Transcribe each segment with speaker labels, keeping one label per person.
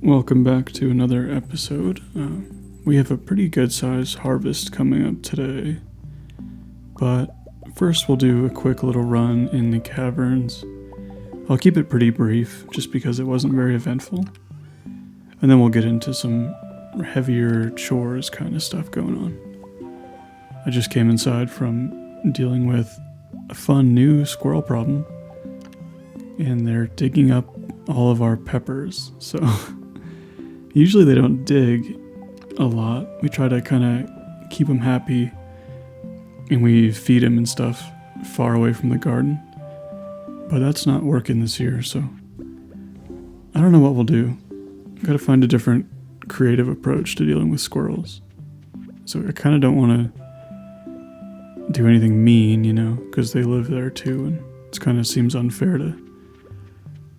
Speaker 1: Welcome back to another episode. We have a pretty good sized harvest coming up today, but first we'll do a quick little run in the caverns. I'll keep it pretty brief just because it wasn't very eventful, and then we'll get into some heavier chores kind of stuff going on. I just came inside from dealing with a fun new squirrel problem, and they're digging up all of our peppers, so usually they don't dig a lot. We try to kind of keep them happy, and we feed them and stuff far away from the garden, but that's not working this year, so I don't know what we'll do. Gotta find a different creative approach to dealing with squirrels. So I kind of don't want to do anything mean, because they live there too, and it kind of seems unfair to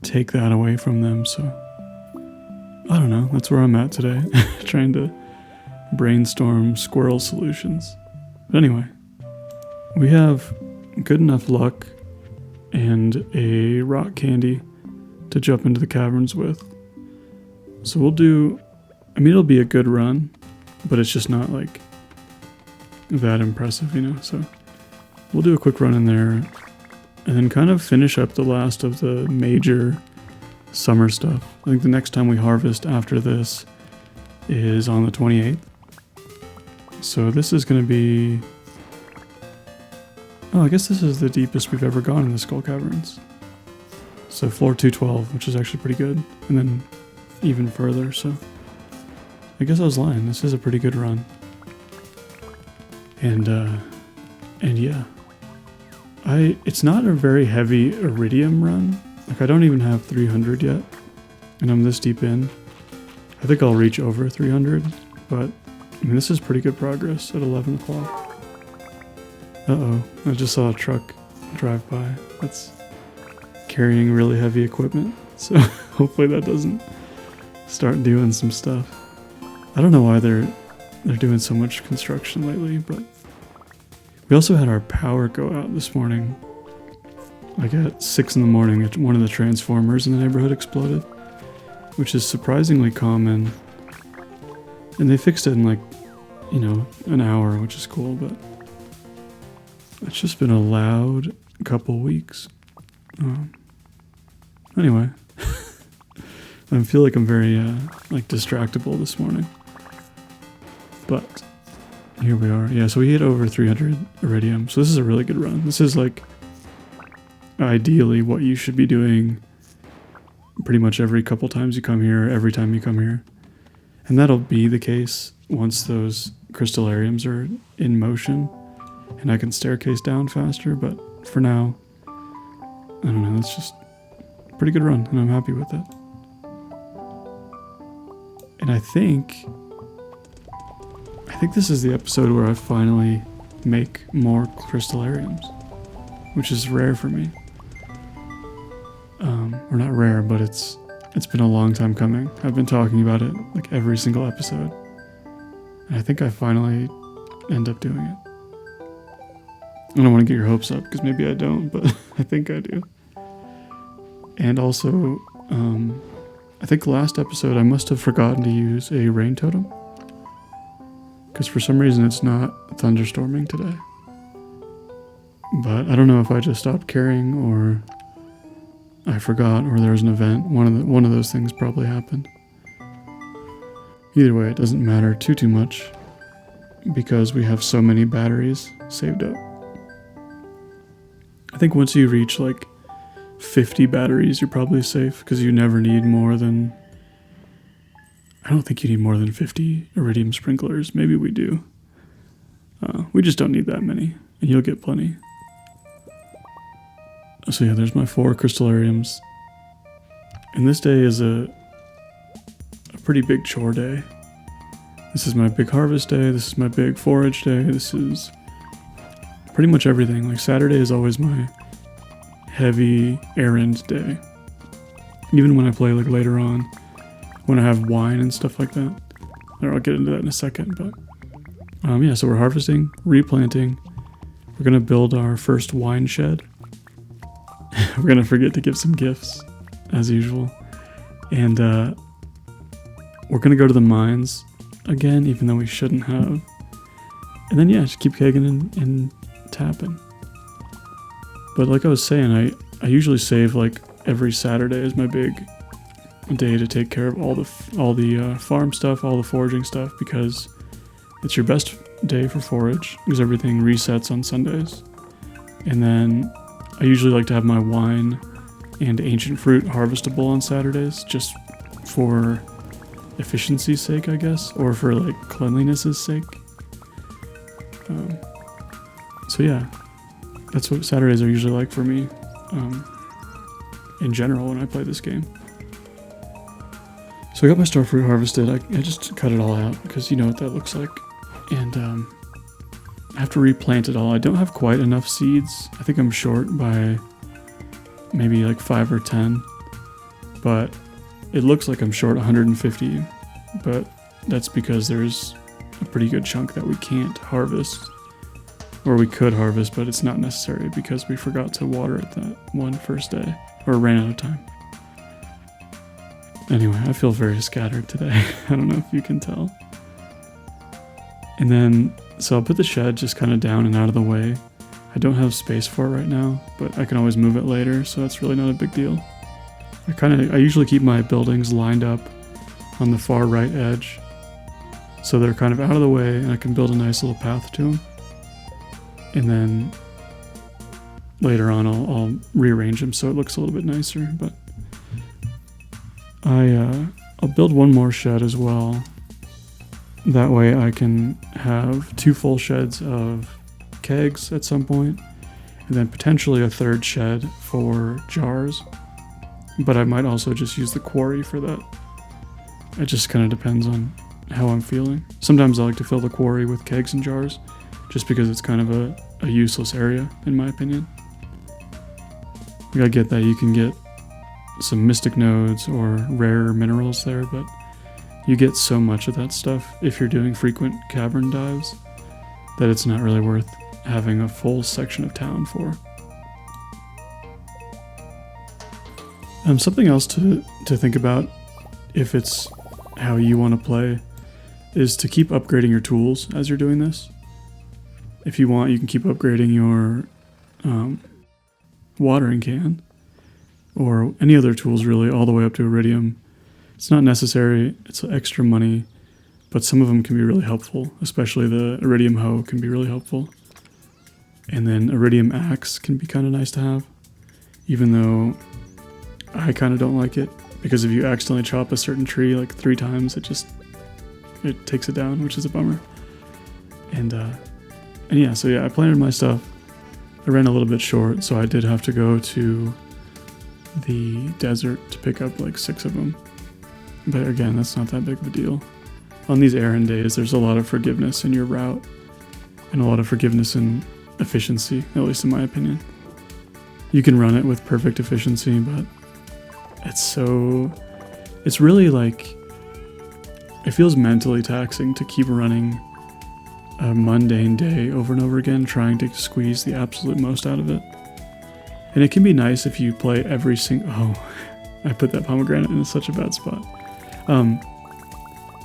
Speaker 1: take that away from them, so I don't know, that's where I'm at today, trying to brainstorm squirrel solutions. But anyway, we have good enough luck and a rock candy to jump into the caverns with. So we'll do, it'll be a good run, but it's just not like that impressive, so we'll do a quick run in there and then kind of finish up the last of the major summer stuff. I think the next time we harvest after this is on the 28th. So this is going to be... I guess this is the deepest we've ever gone in the Skull Caverns. So floor 212, which is actually pretty good. And then even further, so... I guess I was lying. This is a pretty good run. And yeah. It's not a very heavy iridium run. Like, I don't even have 300 yet, and I'm this deep in. I think I'll reach over 300, but, this is pretty good progress at 11 o'clock. Uh-oh, I just saw a truck drive by. That's carrying really heavy equipment, so hopefully that doesn't start doing some stuff. I don't know why they're doing so much construction lately, but we also had our power go out this morning. Like at 6 in the morning, one of the transformers in the neighborhood exploded, which is surprisingly common. And they fixed it in an hour, which is cool, but it's just been a loud couple weeks. Anyway, I feel like I'm very distractible this morning. But here we are. Yeah, so we hit over 300 iridium. So this is a really good run. This is ideally what you should be doing pretty much every couple times you come here, every time you come here. And that'll be the case once those crystallariums are in motion and I can staircase down faster, but for now, I don't know, it's just a pretty good run and I'm happy with it. And I think this is the episode where I finally make more crystallariums, which is rare for me. Or not rare, but it's been a long time coming. I've been talking about it every single episode. And I think I finally end up doing it. I don't want to get your hopes up, because maybe I don't, but I think I do. And also, I think last episode I must have forgotten to use a rain totem. Because for some reason it's not thunderstorming today. But I don't know if I just stopped caring, or I forgot, or there was an event. One of those things probably happened. Either way, it doesn't matter too much, because we have so many batteries saved up. I think once you reach 50 batteries, you're probably safe, because you never need more than... I don't think you need more than 50 iridium sprinklers. Maybe we do. We just don't need that many, and you'll get plenty. So yeah, there's my 4 crystallariums. And this day is a pretty big chore day. This is my big harvest day, this is my big forage day, this is pretty much everything. Saturday is always my heavy errand day. Even when I play later on, when I have wine and stuff like that. I'll get into that in a second, but yeah, so we're harvesting, replanting. We're gonna build our first wine shed. We're gonna forget to give some gifts, as usual. And we're going to go to the mines again, even though we shouldn't have. And then, yeah, just keep kegging and tapping. But like I was saying, I usually save like every Saturday as my big day to take care of all the farm stuff, all the foraging stuff, because it's your best day for forage because everything resets on Sundays. And then I usually like to have my wine and ancient fruit harvestable on Saturdays, just for efficiency's sake, I guess, or for like cleanliness's sake. So yeah, that's what Saturdays are usually like for me, in general when I play this game. So I got my starfruit harvested. I just cut it all out because you know what that looks like. And I have to replant it all. I don't have quite enough seeds. I think I'm short by maybe like 5 or 10. But it looks like I'm short 150. But that's because there's a pretty good chunk that we can't harvest. Or we could harvest, but it's not necessary because we forgot to water it that one first day. Or ran out of time. Anyway, I feel very scattered today. I don't know if you can tell. And then, so I'll put the shed just kind of down and out of the way. I don't have space for it right now, but I can always move it later, so that's really not a big deal. I usually keep my buildings lined up on the far right edge, so they're kind of out of the way, and I can build a nice little path to them. And then later on, I'll rearrange them so it looks a little bit nicer. But I'll build one more shed as well. That way I can have 2 full sheds of kegs at some point, and then potentially a 3rd shed for jars. But I might also just use the quarry for that. It just kind of depends on how I'm feeling. Sometimes I like to fill the quarry with kegs and jars, just because it's kind of a useless area, in my opinion. I get that you can get some mystic nodes or rare minerals there, but you get so much of that stuff if you're doing frequent cavern dives that it's not really worth having a full section of town for. Something else to think about, if it's how you want to play, is to keep upgrading your tools as you're doing this. If you want, you can keep upgrading your watering can, or any other tools really, all the way up to iridium. It's not necessary, it's extra money, but some of them can be really helpful, especially the iridium hoe can be really helpful. And then iridium axe can be kind of nice to have, even though I kind of don't like it, because if you accidentally chop a certain tree like 3 times, it takes it down, which is a bummer. And yeah, so yeah, I planted my stuff. I ran a little bit short, so I did have to go to the desert to pick up like 6 of them. But again, that's not that big of a deal. On these errand days, there's a lot of forgiveness in your route, and a lot of forgiveness in efficiency, at least in my opinion. You can run it with perfect efficiency, but it's really like, it feels mentally taxing to keep running a mundane day over and over again, trying to squeeze the absolute most out of it. And it can be nice if you play every single... Oh, I put that pomegranate in such a bad spot.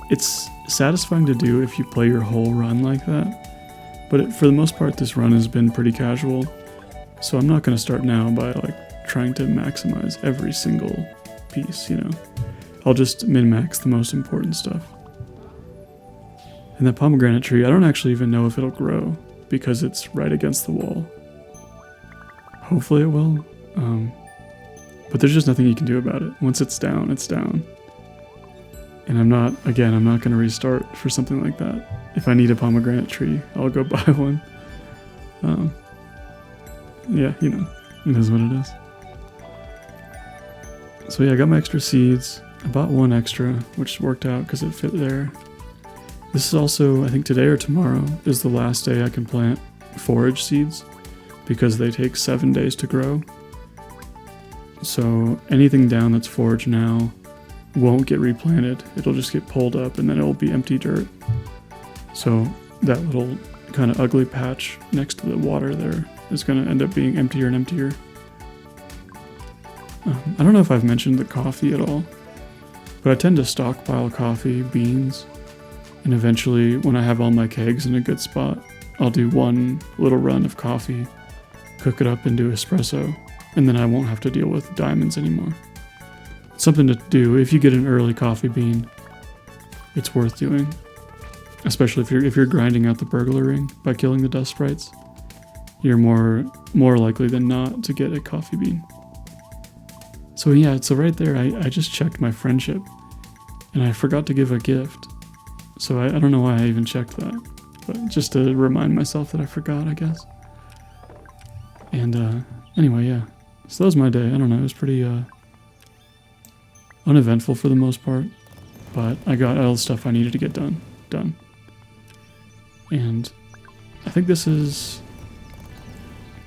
Speaker 1: It's satisfying to do if you play your whole run like that. But for the most part, this run has been pretty casual. So I'm not going to start now by like trying to maximize every single piece, you know. I'll just min-max the most important stuff. And that pomegranate tree, I don't actually even know if it'll grow because it's right against the wall. Hopefully it will. But there's just nothing you can do about it. Once it's down, it's down. And I'm not going to restart for something like that. If I need a pomegranate tree, I'll go buy one. Yeah, you know, it is what it is. So yeah, I got my extra seeds. I bought 1 extra, which worked out because it fit there. This is also, I think today or tomorrow, is the last day I can plant forage seeds, because they take 7 days to grow. So anything down that's foraged now won't get replanted. It'll just get pulled up and then it'll be empty dirt. So that little kind of ugly patch next to the water there is going to end up being emptier and emptier. I don't know if I've mentioned the coffee at all. But I tend to stockpile coffee, beans, and eventually when I have all my kegs in a good spot, I'll do one little run of coffee, cook it up into espresso, and then I won't have to deal with diamonds anymore. It's something to do. If you get an early coffee bean, it's worth doing. Especially if you're grinding out the burglar ring by killing the dust sprites, you're more likely than not to get a coffee bean. So yeah, so right there, I just checked my friendship, and I forgot to give a gift. So I don't know why I even checked that, but just to remind myself that I forgot, I guess. And anyway, yeah. So that was my day. I don't know, it was pretty uneventful for the most part, but I got all the stuff I needed to get done. And I think this is,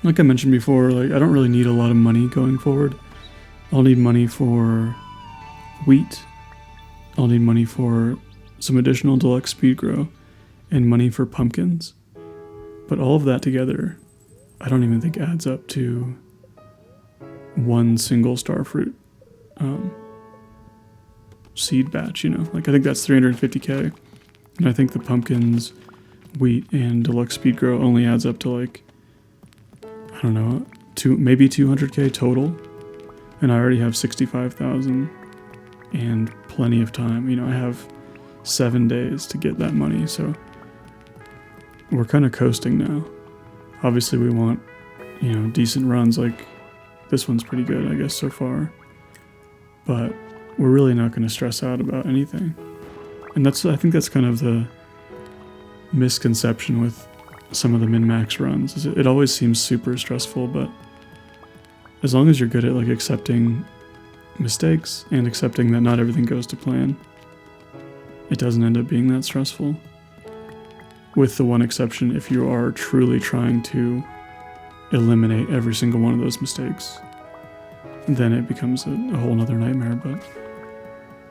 Speaker 1: like I mentioned before, like I don't really need a lot of money going forward. I'll need money for wheat. I'll need money for some additional deluxe speed grow and money for pumpkins. But all of that together, I don't even think adds up to one single starfruit seed batch, you know? Like I think that's 350k. And I think the pumpkins, wheat, and deluxe speed grow only adds up to like, I don't know, maybe 200k total. And I already have 65,000 and plenty of time. You know, I have 7 days to get that money, so we're kind of coasting now. Obviously we want, you know, decent runs. Like this one's pretty good, I guess, so far. But we're really not going to stress out about anything. And I think that's kind of the misconception with some of the min-max runs. Is it always seems super stressful, but as long as you're good at like accepting mistakes and accepting that not everything goes to plan, it doesn't end up being that stressful. With the one exception, if you are truly trying to eliminate every single one of those mistakes, then it becomes a whole nother nightmare. But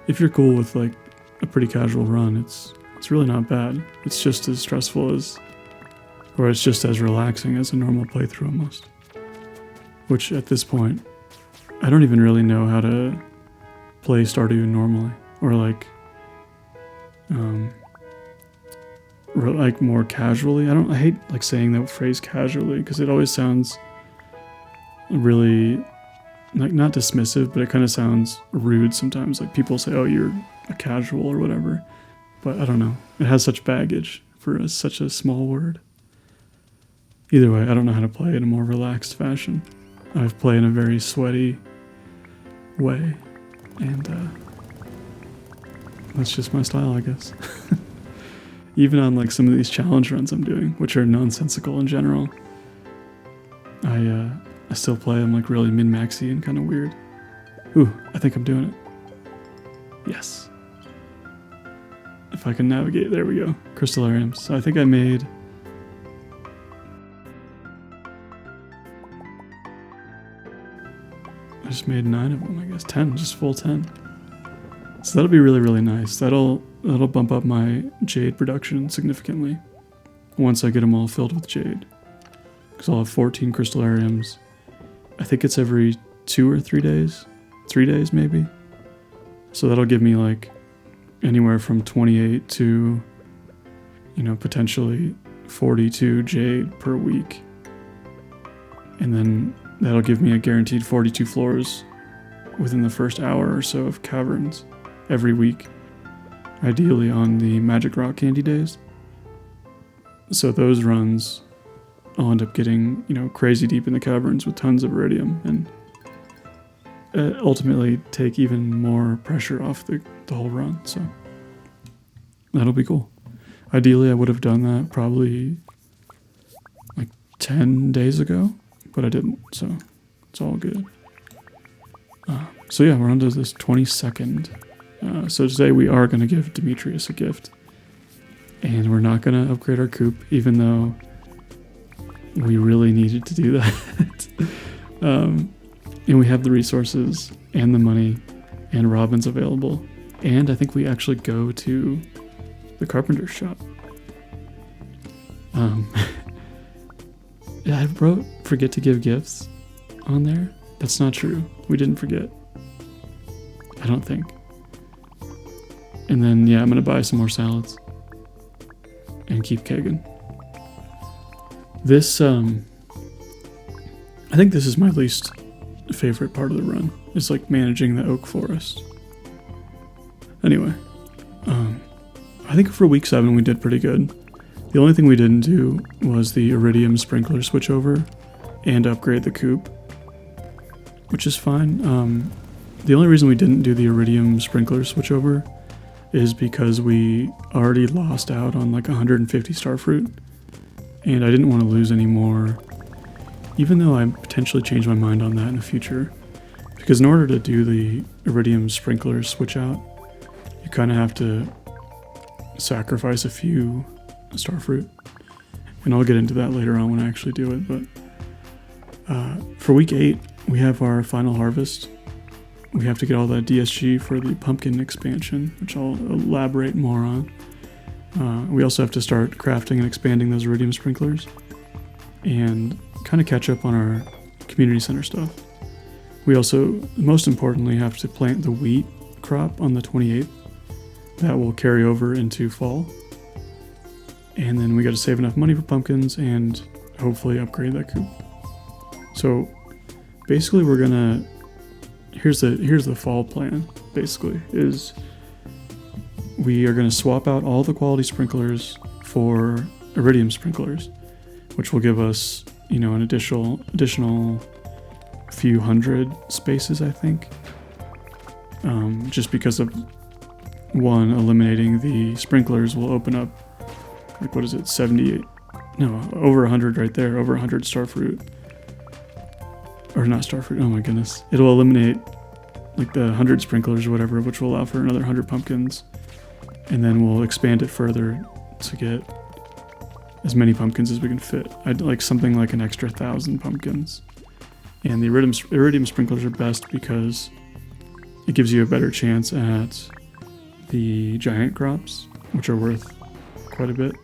Speaker 1: if you're cool with like a pretty casual run, it's really not bad. It's just as stressful as, or it's just as relaxing as a normal playthrough almost. Which at this point, I don't even really know how to play Stardew normally, or like more casually. I hate like saying that phrase casually because it always sounds really like not dismissive, but it kind of sounds rude sometimes. Like people say, "Oh, you're a casual" or whatever, but I don't know. It has such baggage for such a small word. Either way, I don't know how to play in a more relaxed fashion. I've played in a very sweaty way, and that's just my style, I guess. Even on like some of these challenge runs I'm doing, which are nonsensical in general, I still play them like really min-maxy and kind of weird. Ooh, I think I'm doing it. Yes. If I can navigate, there we go. Crystallariums. So I think I made... I just made 9 of them, I guess. 10, just full 10. So that'll be really, really nice. That'll bump up my jade production significantly once I get them all filled with jade. Because I'll have 14 crystallariums. I think it's every 2 or 3 days. 3 days, maybe. So that'll give me like anywhere from 28 to, you know, potentially 42 jade per week. And then that'll give me a guaranteed 42 floors within the first hour or so of caverns every week, ideally on the magic rock candy days. So those runs, I'll end up getting, you know, crazy deep in the caverns with tons of iridium and ultimately take even more pressure off the whole run. So that'll be cool. Ideally, I would have done that probably like 10 days ago, but I didn't, so it's all good. So yeah, we're on to this 22nd. So today we are going to give Demetrius a gift. And we're not going to upgrade our coop, even though we really needed to do that. And we have the resources and the money and robins available. And I think we actually go to the carpenter's shop. Yeah, I wrote forget to give gifts on there. That's not true. We didn't forget. I don't think. And then, yeah, I'm going to buy some more salads. And keep kegging. This, I think this is my least favorite part of the run. It's like managing the oak forest. Anyway, I think for week 7 we did pretty good. The only thing we didn't do was the iridium sprinkler switchover and upgrade the coop, which is fine. The only reason we didn't do the iridium sprinkler switchover is because we already lost out on like 150 starfruit, and I didn't want to lose any more, even though I potentially change my mind on that in the future. Because in order to do the iridium sprinkler switch out, you kind of have to sacrifice a few starfruit, and I'll get into that later on when I actually do it. But for week 8, we have our final harvest. We have to get all that DSG for the pumpkin expansion, which I'll elaborate more on. We also have to start crafting and expanding those iridium sprinklers and kind of catch up on our community center stuff. We also, most importantly, have to plant the wheat crop on the 28th. That will carry over into fall. And then we got to save enough money for pumpkins and hopefully upgrade that coop. So basically we're gonna, here's the fall plan, basically, is we are gonna swap out all the quality sprinklers for iridium sprinklers, which will give us, you know, an additional few hundred spaces, I think. Just because of one, eliminating the sprinklers will open up, like, what is it, 78? No, over 100 right there, over 100 starfruit. Or not starfruit, oh my goodness. It'll eliminate like the 100 sprinklers or whatever, which will allow for another 100 pumpkins. And then we'll expand it further to get as many pumpkins as we can fit. I'd like something like an extra 1,000 pumpkins. And the iridium sprinklers are best because it gives you a better chance at the giant crops, which are worth quite a bit,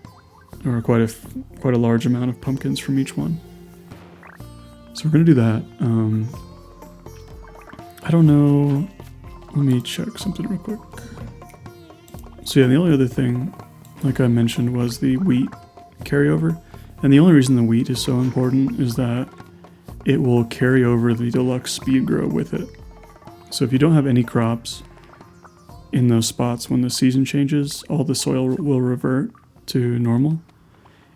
Speaker 1: or quite a large amount of pumpkins from each one. So we're gonna do that. I don't know. Let me check something real quick. So yeah, the only other thing, like I mentioned, was the wheat carryover. And the only reason the wheat is so important is that it will carry over the deluxe speed grow with it. So if you don't have any crops in those spots when the season changes, all the soil will revert to normal.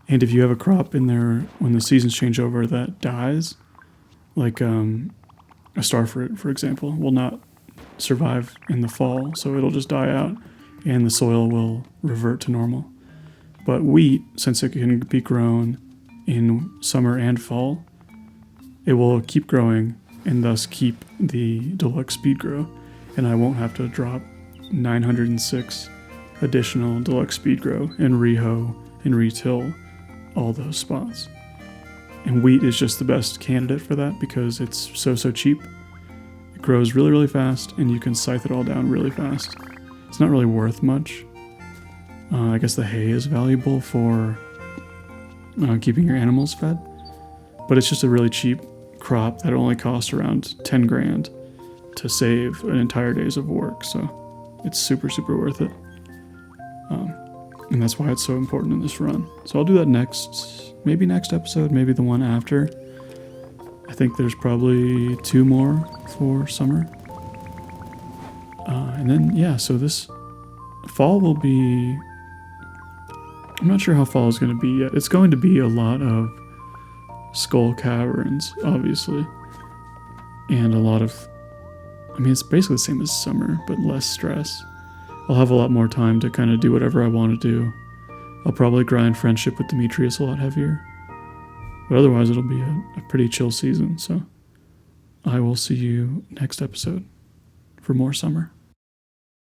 Speaker 1: And if you have a crop in there when the seasons change over that dies, like a starfruit, for example, will not survive in the fall, so it'll just die out and the soil will revert to normal. But wheat, since it can be grown in summer and fall, it will keep growing and thus keep the deluxe speed grow, and I won't have to drop 906 additional deluxe speed grow and rehoe and retill all those spots. And wheat is just the best candidate for that because it's so cheap. It grows really, really fast, and you can scythe it all down really fast. It's not really worth much. I guess the hay is valuable for keeping your animals fed, but it's just a really cheap crop that only costs around 10 grand to save an entire day's of work, so it's super worth it. And that's why it's so important in this run. So I'll do that maybe next episode, maybe the one after. I think there's probably 2 more for summer. And then, yeah, so this fall will be... I'm not sure how fall is going to be yet. It's going to be a lot of skull caverns, obviously. And a lot of... I mean, it's basically the same as summer, but less stress. I'll have a lot more time to kind of do whatever I want to do. I'll probably grind friendship with Demetrius a lot heavier. But otherwise, it'll be a pretty chill season, so I will see you next episode for more summer.